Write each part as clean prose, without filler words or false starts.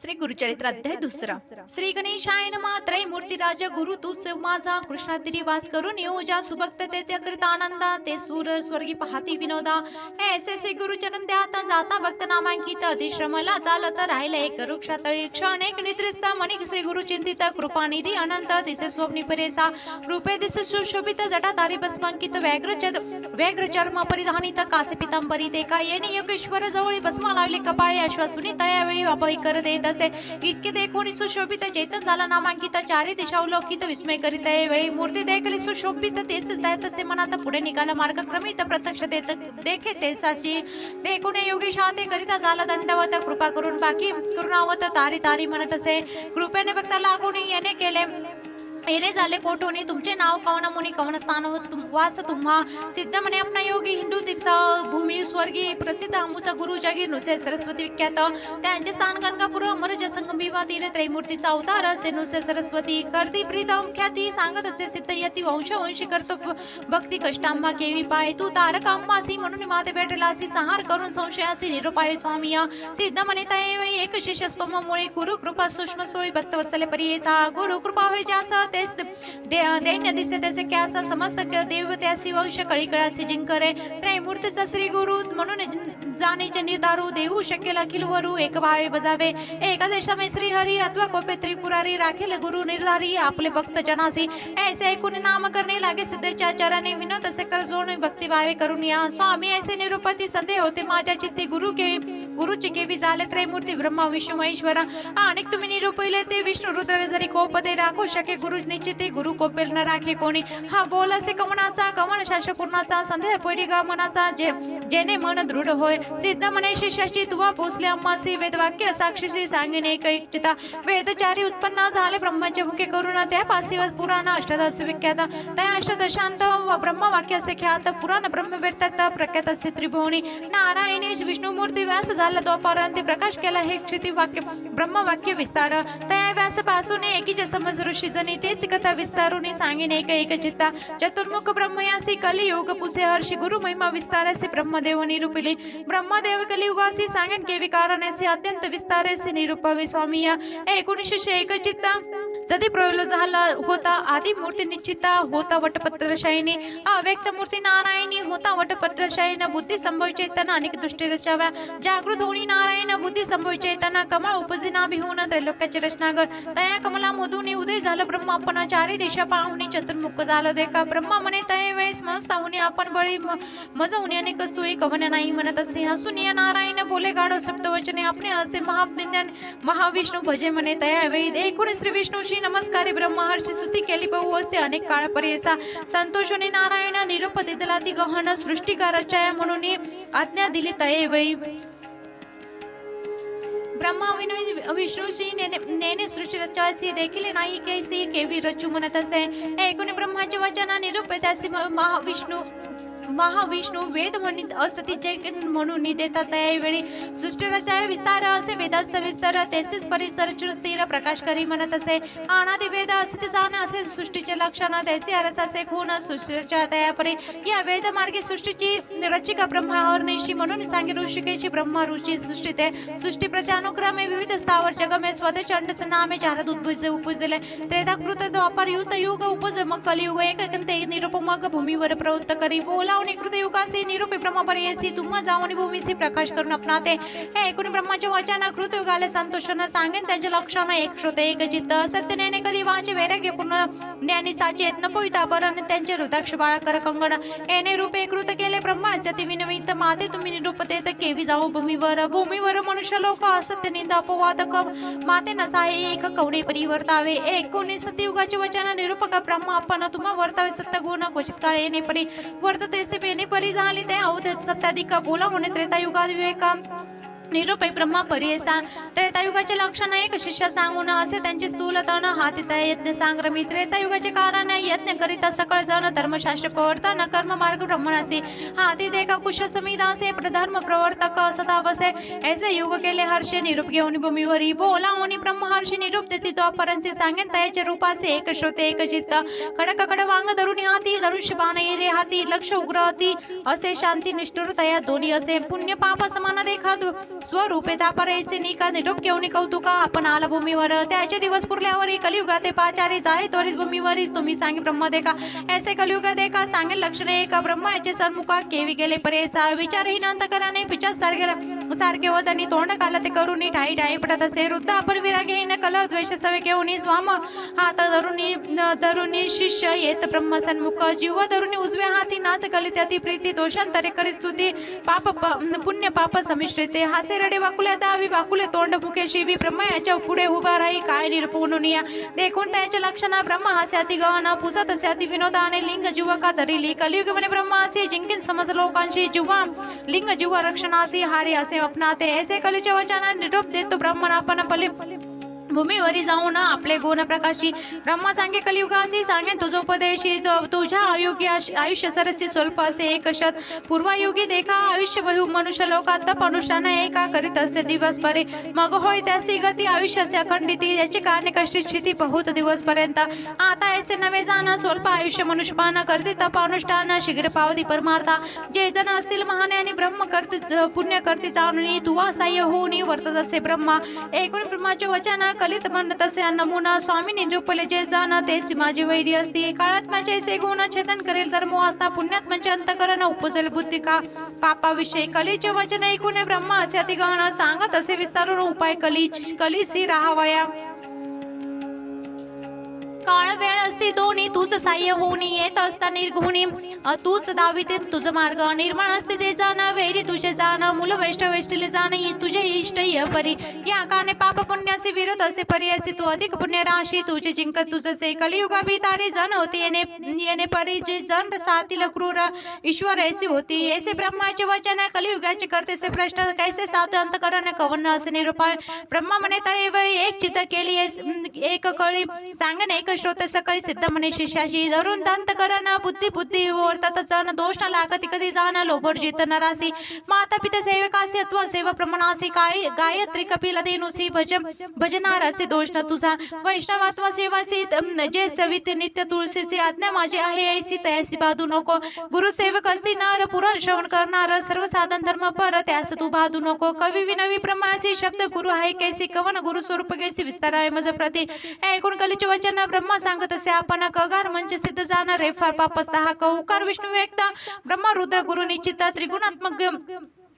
श्री गुरुचरित्र अध्याय 2 श्री गणेशाय नमः त्रैमूर्तिराज गुरु तूच माझा कृष्णातिरी वास करून योजा सुभक्त ते कृत आनंदा ते सूर स्वर्गी पाहती विनोदा ऐसे श्री गुरुचरण द्याता जाता भक्त नामांकित अधिश्रमला चालत राहिले एक वृक्षातळी क्षण एक निद्रिस्त मणिक श्री गुरु चिंतित कृपानिधी अनंत दिसे स्वप्नी परेसा रूपे दिसे सुशोभित जटाधारी भस्मांकित व्याघ्र चर्म परिधानित कासे पितांबरी ते का येणे योगेश्वर जवळी भस्मा लावले कपाळे अश्वासुनी तयावेळी अभय कर देत असे इतके देखून सुशोभित चेतन झाला नामांकित चारी दिशा अवलोकित विस्मय करीत वेळी मूर्ती देखली सुशोभित तेच तसे मनात पुढे निघाला मार्ग क्रमित प्रत्यक्ष देत देखे तेसाशी देखून योगेश ते करिता झाला दंडवत कृपा करून बाकी करुणावत तारी तारी म्हणत असे कृपेने भक्ता लागून येणे केले येणे झाले कोठोनी तुमचे नाव कवन मुनी कवन स्थान वास तुम्हा सिद्ध म्हणे अपना योगी हिंदू तीर्थ भूमी स्वर्गी प्रसिद्ध आमुसा गुरु जगी नुसे सरस्वती विख्यात त्यांचे स्थान गंगापूर अमर जसंगम भीमा तीर त्रैमूर्तीचा अवतार असे नुसे सरस्वती करती प्रीतम ख्याती सांगत असे सिद्ध यती वंशी करतो भक्ती कष्टांबा केवी पाय तू तारक अंबासी म्हणून माते भेटलासी संहार करून संशयासी निरुपाय स्वामी सिद्ध म्हणे त्यावेळी एक शिष्य स्तोममुळे गुरु कृपा सूक्ष्म स्थोळी भक्त वत्सले परियेसा गुरु कृपा होय ज्यास दैन्य दिसे तसे क्यास समस्त देव त्यासी वंश कळीकळासी जिंकरे त्रैमूर्तीचा श्री गुरु म्हणून जाणीचे निर्धारू देऊ शकेल अखिल वरू एक भावे बजावे एका देशामे श्री हरी अथवा कोपे त्रिपुरारी राखेल गुरु निर्धारी आपले भक्त जनासी ऐसे ऐकून नाम करणे लागे सिद्धेच्या चरणे विनोद असे कर जोड भक्ती भावे करून या स्वामी ऐसे निरुपती संदेह होते माझ्या चित्ती गुरुची केवी झाले त्रैमूर्ती ब्रह्मा विष्णू महेश्वरा अनेक तुम्ही निरूपिले ते विष्णू रुद्र जरी कोप ते राखू शके गुरु निश्चिते गुरु कोपेल न राखे कोणी हा बोल असे कमनाचा कमन शास्त्रपूर्णाचा संदेह पैडी गमनाचा जेने मन दृढ होय सिद्ध म्हणे शिष्याची तुवा पोचले अम्मासी वेदवाक्य साक्षीशी सांगिने एक चिता वेदचारी उत्पन्न झाले ब्रह्माचे मुखे करून त्या पासी पुराण अष्टादश विख्यात त्या अष्टादशांत ब्रह्मवाक्य असे ख्यात पुराण ब्रह्म वेदतात प्रख्यात असे त्रिभुवनी नारायणी विष्णुमूर्ती व्यास झाला द्वापारांती प्रकाश केला हे क्षिती वाक्य ब्रह्मवाक्य विस्तार त्या व्यास पासून एकीच समज ऋषी जनी तेच कथा विस्तारुनी सांगिने एक चित्ता चतुर्मुख ब्रह्मयासी कलियुग पुसे हर्षी गुरु महिमा विस्तारासी ब्रह्मदेव निरूपिले ब्रह्मदेव कलियुगासी सांगेन केवी कारणाचे अत्यंत विस्तारासी निरूपावे स्वामी 1901 चित्ता जदी प्रयोलो झाला होता आदि मूर्ती निश्चिता होता वटपत्र शायनी अव्यक्त मूर्ती नारायणी होता वटपत्र शायन बुद्धी संभव चेतना अनेक दृष्टी रचाव्या जागृत होणी नारायण बुद्धी संभव चेतना कमळ उपजिना भिहून त्रैलोक्याचे रचनागर तया कमला मधुनी उदय झालं ब्रह्म आपण चारी दिशा पाहुनी चतुर्मुख झालं देखा ब्रह्मा म्हणे तया वेळेस मस्ताहुनी आपण बळी मजवणी अनेक स्तुई कवन नाही म्हणत असे हसून नारायण बोले गाढव सप्तवचने आपणे असे महाविज्ञान महाविष्णू भजे म्हणे तया वेळी देखून श्री विष्णूशी नमस्कारी ब्रह्महर्षी स्तुती केली बहु असे अनेक काळ पर्यंत संतोषोने नारायण निरूप दिला ती गहन सृष्टिकारच्या म्हणून आज्ञा दिली तयेवेळी ब्रह्मा विष्णूशी नेने सृष्टी रचायसी देखील नाही कैसी केवी रचू म्हणत असे ऐकून ब्रह्माचे वचन निरूप त्यासी महाविष्णू वेद म्हणित असती जय म्हणून देतात त्यावेळी सृष्टी रचाय विस्तार असे वेदांचा विस्तार त्याचेच परिसर स्थिर प्रकाश करी म्हणत असे अनादि वेद असे जाण असे सृष्टीचे लक्षण त्याचे अरस असे खून सृष्टीच्या तयापरी या वेद मार्गे सृष्टीची रचिका ब्रह्मा अनिशी म्हणून सांगे ऋषिकेशी ब्रह्मा ऋषी सृष्टी ते सृष्टी प्रजानुक्रमे विविध स्थावर जगमे स्वदेश अंडस नामे चारद उपजले त्रेताकृत द्वापर युग उपज मग कलियुग एक निरूप मग भूमीवर प्रवृत्त करी बोला कृतयुगासी निरूपी ब्रह्मपर्यसी तुम्हा जाऊन भूमीसी प्रकाश करून अपनाते हे ऐकून ब्रह्माचे वचन कृतयुगाले संतोषाने सांगेन त्यांचे लक्षण एक श्रोते एक चित्त सत्य नेने कधी वाचे वैराग्य पूर्ण ज्ञानी साचे न पोहिता बरन त्यांचे हृदाक्ष बाळा कर कंगण येणे रूपे कृत केले ब्रह्माचे विनवित माते तुम्ही निरूप देत केवी जाऊ भूमीवर मनुष्य लोक असत्य निंदा अपवाद माते नसाहे एक कवणे परिवर्तावे ऐकून सत्ययुगाचे वचन निरूपक ब्रह्मा आपण तुम्हा वर्तावे सत्य गुण क्वचित काळ येणे परी वर्तते पेने परी झाली ते अवध सत्याधिक बोला होणे त्रेतायुगात विवेका निरूपे ब्रह्मा परियसा त्रेतायुगाचे लक्षण एक शिष्य सांगून असे त्यांचे स्थूल तन हातीता यज्ञ सांग्रमी त्रेतायुगाचे कारण यज्ञ करिता सकळ जण धर्मशास्त्र प्रवर्तन कर्म मार्ग ब्रह्मणासी हाती देखा कुश समिदासे धर्म प्रवर्तक सदावसे ऐसे युग केले हर्षे निरूप घेऊन भूमीवरी बोला होणी ब्रह्म हर्षे निरूप देती द्वापरांचे सांगेन तयाचे रूपासे एक श्रोते एक चित्त कडक कड वांग धरुणी हाती धनुष्य बाण येरे हाती लक्ष उग्र हाती असे शांती निष्ठुर तया दोन्ही असे पुण्य पाप समान देखा स्वरूपे तापरेसी निका निरोप केवणी कौतुका आपण आला भूमीवर त्याचे दिवस पुरल्यावरी कलियुगा ते पाचारी जाय त्वरित भूमीवरी तुम्ही सांगे ब्रह्म देखा ऐसे कलियुगा देखा सांगे लक्षण एक ब्रह्म याचे सन्मुखा केवी गेले परेसा विचारहीन अंतकराने पिचा सारखे वदनी तोंड काला ते करुणी ठाई ठाई पडत असे वृद्ध आपण विरागहीन कल द्वेष सवे घेऊन स्वाम हात धरुणी शिष्य येत ब्रह्म सन्मुख जीव धरुणी उजव्या हाती नाच कलित अति प्रीती दोषांतरे करी स्तुती पाप पुण्य पाप समिश्रिते हासे रडे वाकुले दावी वाकुले तोंड मुकेशी बी ब्रह्म याच्या पुढे उभा राही काय निरपून या देखून त्याच्या लक्षणा ब्रह्म हास्य अति गहना पुसत असे अति विनोदाने लिंग जीवका धरिली कलियुग म्हणे ब्रह्म असे जिंकीन समज लोकांशी जीवा लिंग जीव रक्षणासी हारी असे अपनाते ऐसे कलीचे वचना निरोप देतो ब्रह्मन आपण पले भूमीवरी जाऊन आपले गुण प्रकाशी ब्रह्मा सांगे कलियुगासी सांगे तुझोपदेशी तुझ्या अयोग्य आयुष्य सरसी स्वल्प असे एक शत पूर्वयुगी देखा आयुष्य बहु मनुष्य लोकात तप अनुष्ठान एका करीत असे दिवस परे मग होय त्यासी गती आयुष्याचे अखंडिती याची कारणे कष्टी स्थिती बहुत दिवस पर्यंत आता ऐसे नवे जाण स्वल्प आयुष्य मनुष्यपान करते तप अनुष्ठान शीघ्र पावती परमार्था जे जण असतील महाने आणि ब्रह्म करते पुण्य करते जाणून तू असाह्य होऊन वर्तत असे ब्रह्मा एकूण ब्रह्माचे वचन कलित म्हणत असे नमुना स्वामी निरूपले जे जाण तेच माझे वैरी असते काळात माझे से गुण छेदन करेल धर्म असता पुण्यात म्हणजे अंतकरण उपजल बुद्धी का पापाविषयी कलीचे वचन ऐकून ब्रह्मा असे अति गहन सांगत असे विस्तारून उपाय कलीसी राहावया काळ वेळ असते दोन्ही तूच साह्य होऊनी येत असता निर्गुणी तूच दाविते तुझ मार्ग निर्माण असते ते जाण वैरी तुझे जाण मूल वेष्टले जाण तुझे इष्ट परी या कारणे पाप पुण्याचे विरोध असे पर्यायचे तू अधिक पुण्य राशी तुझे जिंकत तुझसे कलियुगा भी तारे जन होती येणे परी जे जन सातील क्रूर ईश्वर ऐसी होती ऐसे ब्रह्माचे वचन कलियुगाचे करते से प्रश्न कैसे साध अंतकरण कवन असे निरूपाय ब्रह्मा म्हणे तैव एक चित्त केली एक कळी सांगणे एक श्रोत सकळी सिद्ध म्हणे शिष्याशी धरून दंत करण बुद्धी वर्तत जाण दोष न लागती कधी जाण लोभर जित नरासी माता पिता सेवकासी अथवा सेवा प्रमाणासी गायत्री कपिल देनुसी भजनार असे दोष न तुझा वैष्णवात्वा सेवासी जे सवित नित्य तुळशीसी आज्ञा माझी आहे ऐसी तयासी बाधू नको गुरु सेवक असती नर पुराण श्रवण करणार सर्व साधन धर्म पर त्यास तू बाधू नको कवी विनवी ब्रह्मासी शब्द गुरु आहे कैसी कवन गुरु स्वरूप कैसी विस्तार आहे मज प्रति ऐकून कलीचे वचन ब्रह्मा सांगत असे आपण कगार म्हणजे सिद्ध जाणार रे फार पापस्ता हा कौकार विष्णू व्यक्त ब्रह्मा रुद्र गुरु निश्चित त्रिगुणात्मक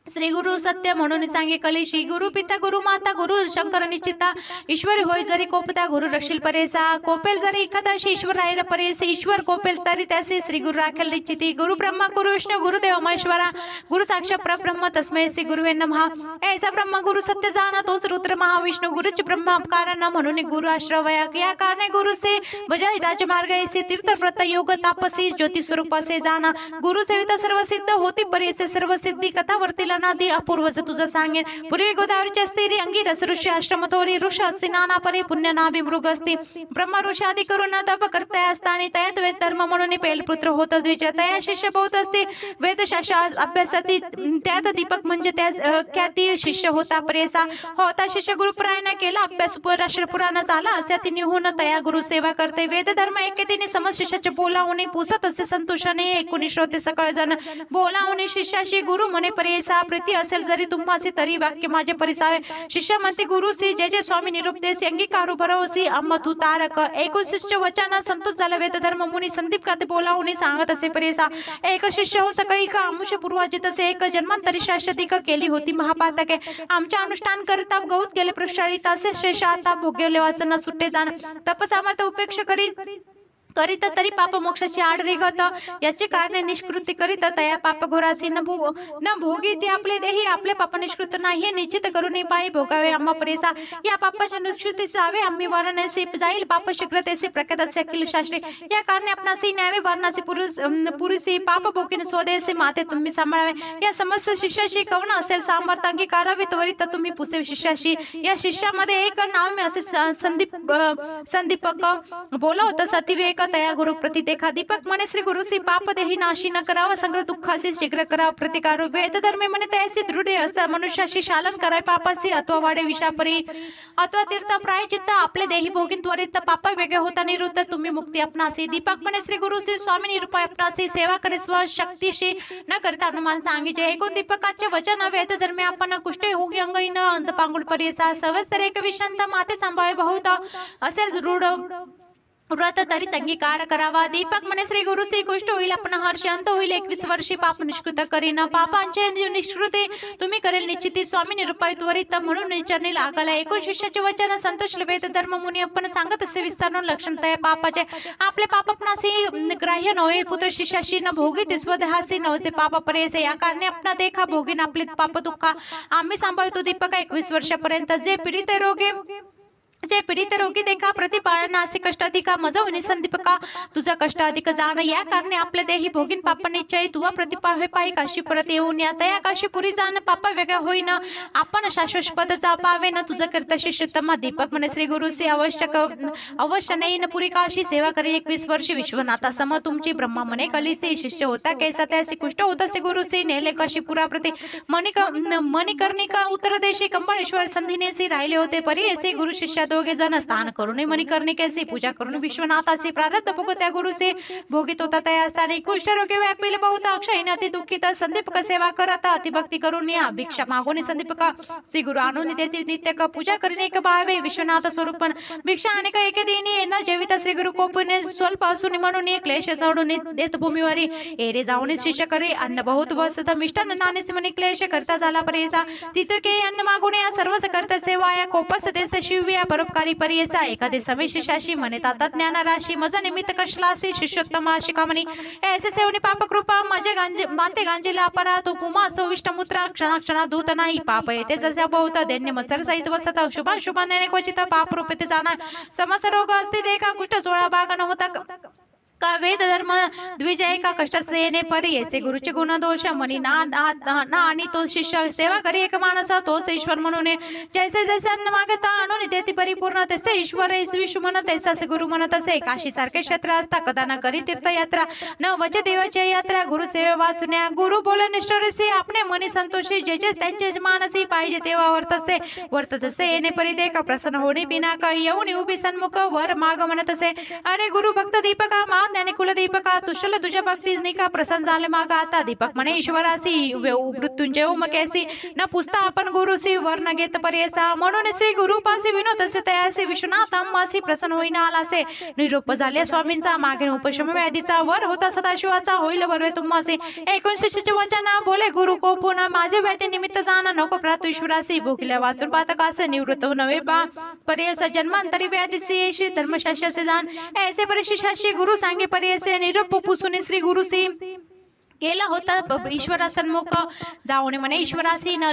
श्री गुरु सत्य म्हणून सांगे कलिशी गुरु पिता गुरु माता गुरु शंकर निश्चिता ईश्वर होय जरी कोपता गुरु रक्षील परेसा कोपेल जरी एखादाशी ईश्वर राहिला परेस ईश्वर कोपेल तरी त्याचे श्री गुरु राखेल निश्चिती गुरु ब्रह्मा गुरु विष्णू गुरुदेव महेश्वरा गुरु साक्षात परब्रह्म तस्मै श्री गुरुवे नमः ऐसा ब्रह्मा गुरु सत्य जाना तोच रुद्र महाविष्णू गुरुच ब्रह्मा कारण म्हणून गुरु आश्रवया या कारणे गुरु से बजाय राजमार्ग ऐसे तीर्थ व्रत योग तापसी ज्योति स्वरूप असे जाना गुरु सेविता सर्व सिद्ध होती परेसे सर्व सिद्धी कथा वर्तील नादी अपूर्वच तुझं सांगेन पूर्वी गोदावरीच्या स्थिरी अंगिरस ऋषी आश्रम थोरी ऋष असती नाना परी पुण्य नाभी मृग असती ब्रह्म ऋषी आदी करून तप करता असताना तयात वेद धर्म म्हणून पेल पुत्र होत द्विज तया शिष्य बहुत असते वेदशास्त्र अभ्यासाती त्यात दीपक म्हणजे त्या ख्याती शिष्य होता परेसा होता शिष्य गुरुपरायणा केला अभ्यास राष्ट्र पुराण झाला असे ती निहून तया गुरु सेवा करते वेद धर्म एकेतीने समज शिष्याचे बोलावणे पुसत असे संतोषाने एकूण श्रोते सकळ जण बोलावणे शिष्याशी गुरु म्हणे परेसा प्रीती असेल जरी तुम्हासी तरी वाक्य माझे परिसावे शिष्य म्हणते गुरुसी जे जे स्वामी निरूप देसी अंगीकारू भरवसी अम्म तू तारक एकूण शिष्य वचन संतोष झाला वेद धर्म मुनी संदीप काते बोलावणे सांगत असे परेसा एक शिष्य हो सकाळी का आमुष पूर्वाजित असे एक जन्मांतरी शाश्वतिक केली होती महापातके आमच्या अनुष्ठान करता गौत गेले प्रक्षाळित असे शेष आता भोगले वाचन सुट्टे जाण तपसामर्थ उपेक्षा करीत तरी पाप मोक्षाची आड रेगत याची कारणे निष्कृती करीत तया पाप घोरासी न भोगी ते आपले देही आपले पाप निष्कृत नाही हे निश्चित करून पायी भोगावे आम्हा परेसा या पापाच्या निष्कृती जावे आम्ही वर्णनेसी जाईल पाप शीघ्रतेसी प्रख्यात असे अखिल शास्त्री या कारणे आपणासी न्यावे वर्णासी पुरुषी पाप भोगीने स्वदेशी माते तुम्ही सांभाळावे या समस्त शिष्याशी कवन असेल सामर्थ्य अंगीकारावे त्वरित तुम्ही पुसे शिष्याशी या शिष्यामध्ये एक नाव असे संदीपक बोला होता सतीविवेक तया गुरु प्रति देखा दीपक म्हणे श्री गुरुसी पाप देही नाशी न करावा संग्रह दुःखासी शीघ्र करावा प्रतिकार वेद धर्मे म्हणे तयासी दृढ असता मनुष्याशी शालन कराय पापासी अथवा वाडे विषापरी अथवा तीर्थ प्रायचित्त आपले देही भोगीन त्वरित पाप वेगळे होता निवृत्त तुम्ही मुक्ती अपनासी दीपक म्हणे श्री गुरुसी स्वामी निरूपाय अपनासी सेवा करे स्व शक्तीशी न करता अनुमान सांगिजे एकूण दीपकाचे वचन वेद धर्मे आपण कुष्टे होगी अंगईन अंत पांगुल परिसा सवस्तर एक विषंत माते संभाव्य बहुत असेल रूढ व्रत तरीच अंगीकार करावा दीपक म्हणे श्री गुरुसी कुष्ट होईल आपण हर्ष अंत होईल 21 वर्षी पाप निष्कृत करीन पापांचे निष्कृती तुम्ही करेल निश्चिती स्वामी निरूपाय त्वरित म्हणून चरणी लागला एकूण शिष्याचे वचन संतोष वेद धर्म मुनी आपण सांगत असे विस्तारून लक्षण तया पापाचे आपले पाप आपणासी ग्राह्य नव्हे पुत्र शिष्याशी न भोगी स्वदेहासी नवसे पाप परेसे या कारणे आपणा देखा भोगीन आपले पाप दुःख आम्ही सांभाळतो दीपक 21 वर्षापर्यंत जे पीडित रोगी देखा प्रतिपाळना असे कष्ट अधिका मज होणे संदीपका तुझा कष्ट अधिक जाण या कारणे आपले देही भोगीन पाप निश्चय तुवा प्रतिपाळ होय पाहि काशी परत येऊन या तया काशी पुरी जाण पाप वेगळा होईन आपण शाश्वत पद पावे न तुझं करता शिष्योत्तम दीपक म्हणे श्री गुरुसी अवश्य नेईन पुरी काशी सेवा करे 21 वर्षी विश्वनाथा सम तुमची ब्रह्मा म्हणे कलिसे शिष्य होता कैसा त्यासी कुष्ट होता से गुरुसी नेले काशी पुरा प्रति मणिकर्णिका उत्तर देशी कंबळेश्वर संधीनेसी राहिले होते परी ऐसे गुरु शिष्य दोघे जन स्नान करून मणिकर्णिकेची पूजा करून विश्वनाथाची प्रारब्ध भोग त्या गुरुसे भोगित होता त्या स्थानी कुष्ठरोगी व्यापील बहुत अक्षयीन अति दुःखित संदीपक सेवा करत अतिभक्ती करून या भिक्षा मागून संदीपका श्री गुरु आणून देते नित्य पूजा करीन एक भावे विश्वनाथ स्वरूप भिक्षा अनेक एके दिनी न जेवित श्री गुरु कोपने स्वल्प असून म्हणून क्लेश चढून देत भूमीवरी एरे जाऊन शिष्य करे अन्न बहुत वसत मिष्टान नानेस म्हणे क्लेश करता झाला परेसा तिथे के अन्न मागून या सर्वच करता सेवा या कोपस देश शिव्या परोपकारी परियेसा एखादे समय शिष्याशी म्हणे ताता ज्ञान राशी मज निमित्त कशलासी शिष्योत्तम शिकामणी ऐसे सेवनी पाप कृपा माझे माते गांजीला अपरा तो पुमा सविष्ट मूत्र क्षणा दूत नाही पाप येते जसा बहुत दैन्य मत्सर सहित वसत शुभाने क्वचित पाप रूपते जाना समस रोग असते देखा कुष्ठ 16 भाग न होता का वेद धर्म द्विजय का कष्ट सेने परी ऐसे गुरुचे गुण दोष मनी ना आणि तो शिष्य सेवा करी एक माणस तोच ईश्वर म्हणून जैसे जैसे अन्न मागता आणून देती परिपूर्ण तसे ईश्वर विष्णू म्हणत ऐसा गुरु म्हणत असे काशी सारखे क्षेत्र असता कदा न करी तीर्थयात्रा न वचे देवाची यात्रा गुरु सेवे वाचुन्या गुरु बोले निष्ठरसी आपणे मनी संतोषी जे जे त्यांचे मानसी पाहिजे तेव्हा वर्तत असे येणे परी देखा प्रसन्न होणे बिना का येऊन उभी सन्मुख वर माग म्हणत असे अरे गुरु भक्त दीपका ज्ञानी कुलदीपका तुषल तुझ्या भक्तीने का प्रसन्न झाले मागा आता दीपक म्हणे ईश्वरासी मृत्युंजय ओमकेसी न पुसता आपण गुरुसी वर्ण घेत पर्यसा म्हणून श्री गुरुपासी विनोद असे तयासी विश्वनाथ अम्मासी प्रसन्न होईना आलासे निरोप झाले स्वामींचा मागे उपशम व्याधीचा वर होता सदाशिवाचा होईल वर तुम्हासे 19 वचन बोले गुरु कोपून माझे व्याधी निमित्त जाण नको प्रात ईश्वरासी भोगल्या वाचून पातकासे निवृत्त नवे बा पर्यसा जन्मांतरी व्याधीसी श्री धर्मशास्त्राचे जाण ऐसे परिशिष्याशी गुरु सांगे पर्यसे निरोप पुसुने श्री गुरुसी केला होता ईश्वरा सन्मुख जाऊन म्हणे ईश्वरासी न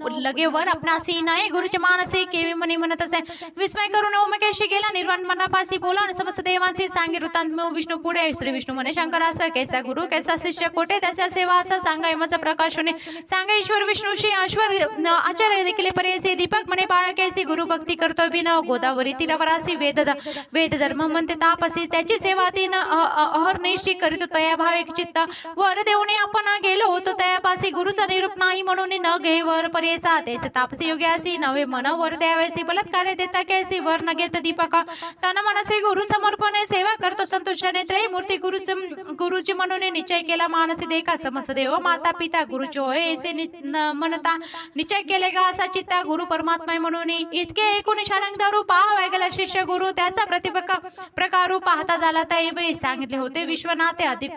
लगे वर आपणासी नाही गुरुचे मानसी केवी म्हणे म्हणत असे विस्मय करून ओमकेशी गेला निर्वाण मनापासी बोला समस्त देवांची सांगे वृत्तांत विष्णू पुढे श्री विष्णू म्हणे शंकरास कैसा गुरु कैसा शिष्य कोठे त्याच्या सेवा असा सांगा यमाचा प्रकाशने सांगा ईश्वर विष्णूशी आचार्य देखील पर्यसी दीपक म्हणे बाळकेसी गुरु भक्ती करतो बिन गोदावरी तीरावरासी वेद धर्म म्हणते तापसी त्याची सेवा तीन अहर्निशी करीतो तया भावे चित्त वर देऊने आपण गेलो होतो त्यापासी गुरुचा निरूप नाही म्हणून न घे वर पर्यसा तेसे तापसी योग्यासी नवे मन वर द्यावेसी बलात्कार देता कैसी वर न घेत दीपका तन मनसे गुरु समर्पणे सेवा करतो संतोषाने त्रयमूर्ती गुरुजी म्हणून निश्चय केला मानसी देखा समस्त देव माता पिता गुरुची होय ऐसे म्हणता निश्चय केले का असा चित्ता गुरु परमात्मा म्हणून इतके एकूण षडंग दारू पाहावा गेला शिष्य गुरु त्याचा प्रकारू पाहता झाला त्या सांगितले होते विश्वनाथे अधिक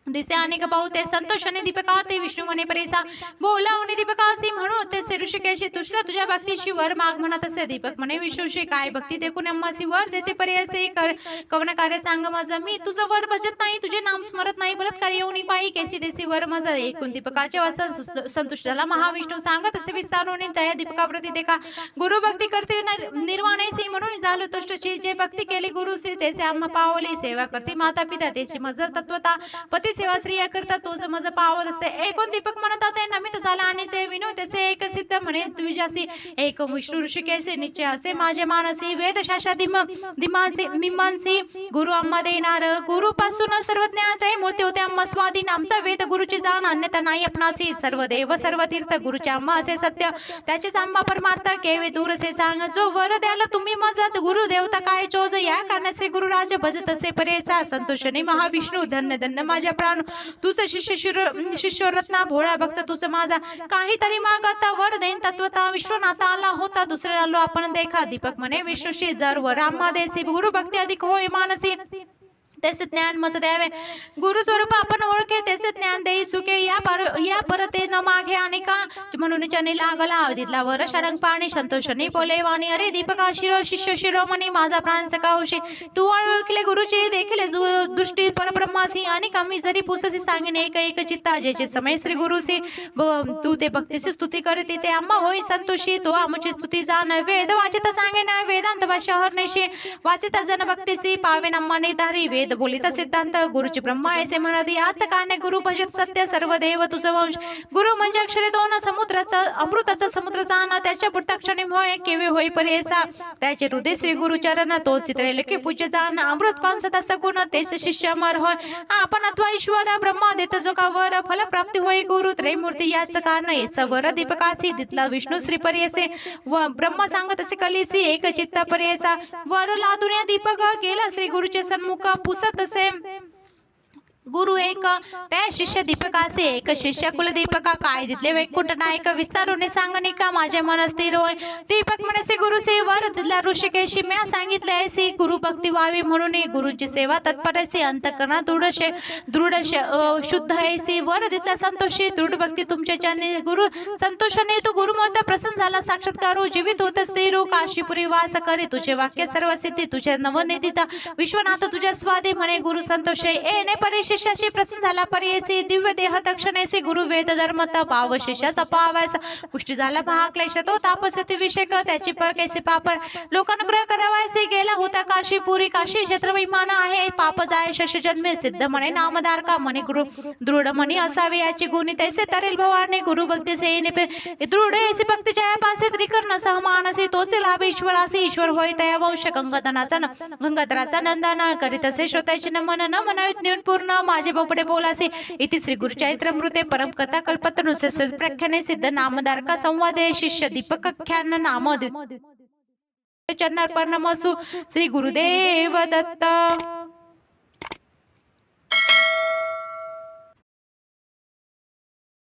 दिसे अनेक बहुते संतोषाने दीपका ते विष्णू म्हणे परेसा बोला आणि दीपकासी म्हणून ते ऋषिकेशी तुष्ण तुझ्या भक्तीशी वर माग म्हणत असे दीपक म्हणे विष्णूशी काय भक्ती देखून अम्मासी वर देते पर्यसे कवन कार्य सांग माझं मी तुझं वर भजत नाही तुझे नाम स्मरत नाही बलात्कार येऊन पायी कैसी देसी वर माझं एकूण दीपकाचे वचन संतुष्ट झाला महाविष्णू सांगत असे विस्तारून त्या दीपकाप्रती देखा गुरु भक्ती करते निर्वाणेसी म्हणून झालो तुष्टची जे भक्ती केली गुरु श्री त्याचे आम्हा पावली सेवा करते माता पिता त्याची मज तत्वता पती सेवा श्रेय करता तोच मज पावत असे एकूण दीपक म्हणतात ते नमित झाला आणि ते विनोद असे एक सिद्ध म्हणे तुझ्यासी एक विष्णू ऋषी कैसे निश्चय असे माझे मानसी वेदशास्त्र दिमांसी मीमांसी गुरु आम्हा देणार गुरु पासून सर्व ज्ञान ते मूर्ती होते आम्हा स्वाधीन आमचा वेद गुरुची जाण अन्यथा नाही आपणासी सर्व देव सर्व तीर्थ गुरुच्या आम्हा असे सत्य त्याचे आम्हा परमार्थ केवे दूर से सांग जो वर द्याला तुम्ही मजत गुरु देवता काय चोज या कारणासे गुरुराज भजत असे परेसा संतोषणी महाविष्णू धन्य धन्य माझ्या प्राण तुझं शिष्य रत्ना भोळा भक्त तुझं माझा काहीतरी मागता वर देन तत्वता विश्वनाथा आला होता दुसरे आलो आपण देखा दीपक म्हणे विष्णूशी जर वर आम्हा देसी गुरु भक्ती अधिक होय मानसी त्याचे ज्ञान मज द्यावे गुरु स्वरूप आपण ओळखे त्याचे ज्ञान देई सुखे या परते न मागे आणि का म्हणून चनी लागला अवधीतला वर शरंग पाणी संतोषणी बोले वाणी अरे दीपका शिष्य शिरोमणी माझा प्राण सकावशी तू ओळखले गुरुची देखील दृष्टी परब्रह्मासी आणि कमी जरी पुससी सांगेन एक चित्ता ज्याचे समय श्री गुरुसी तू ते भक्तीची स्तुती करते ते आम्हा होई संतोषी तो आमची स्तुती जाण वेद वाचित सांगेन वेदांत भाषा हरनेशी वाचित जन भक्तीसी पावेन आम्हा निधारी वेद बोलित सिद्धांत गुरुची ब्रह्मा ऐसे म्हणत याच कारणे गुरु भजत सत्य सर्व देव तुझ वंश गुरु म्हणजे अक्षरे दोन समुद्राचा अमृताचा समुद्र जाणा त्याच्या बुटाक्षणी होय केवे होई परेसा त्याचे हृदय श्री गुरु चरण तो चित्रेल की पूज्य जाण अमृत पान सदा सगुण तेच शिष्य अमर होय आपण अथवा ईश्वर ब्रह्मा देत जो का वर फल प्राप्ती होय गुरु त्रैमूर्ती याच कारण येस वर दीपकासी दितला विष्णू श्री परेसे व ब्रह्मा सांगत असे कलिसी एक चित्त परेसा वर लादुनिया दीपक गेला श्री गुरुचे सन्मुख पुसत असे गुरु एक त्या शिष्य दीपकासे एक शिष्य कुल दीपका काय दितले वैकुंठ नायक विस्तारोने सांगनिका माझे मन स्थिर होय दीपक म्हणसे गुरु से वर दिला ऋषिकेशी म्या सांगितले ऐसी गुरु भक्ती व्हावी म्हणून गुरुची सेवा तत्परसे अंतकरणा दृढ शुद्ध ऐसी वर दितला संतोषी दृढ भक्ती तुमच्या चरणी गुरु संतोषाने तू गुरुमूर्त प्रसन्न झाला साक्षात्कारो जीवित होत स्थिर काशीपुरी वास करे तुझे वाक्य सर्व सिद्धी तुझ्या नवनिदिता विश्वनाथ तुझ्या स्वादी म्हणे गुरु संतोष एने परेश शिष्याशी प्रसन्न झाला परेसी दिव्य देह तक्षणेसी गुरु वेद धर्मता पाव शिष्याचा पावायचा पुष्टी झाला महाक्लेश तो तापसती विषयक त्याची कैसे पाप लोकानुग्रह करावायचे गेला होता काशीपुरी काशी क्षेत्र विमान आहे पाप जाय शश जन्मे सिद्ध म्हणे नामदार का म्हणे गुरु दृढ म्हणे असावे याची गुणी तैसे तरेल भवाने गुरु भक्ती से दृढ ऐसे भक्ती जया पासे त्रिकर्ण सहमानसी तोचे लाभ ईश्वरासी ईश्वर होय तया वंश गंगाधराचा नंदन करीत असे श्रोताचे नमन न म्हणावीत पूर्ण माझे बोपडे बोलासे इति श्री गुरुचरित्रमृते परम कथा कल्पतनुसे प्रख्याने सिद्ध नामदार का संवादे शिष्य दीपक ख्यान नाम चरणार्पण नमस्सु श्री गुरुदेव दत्त।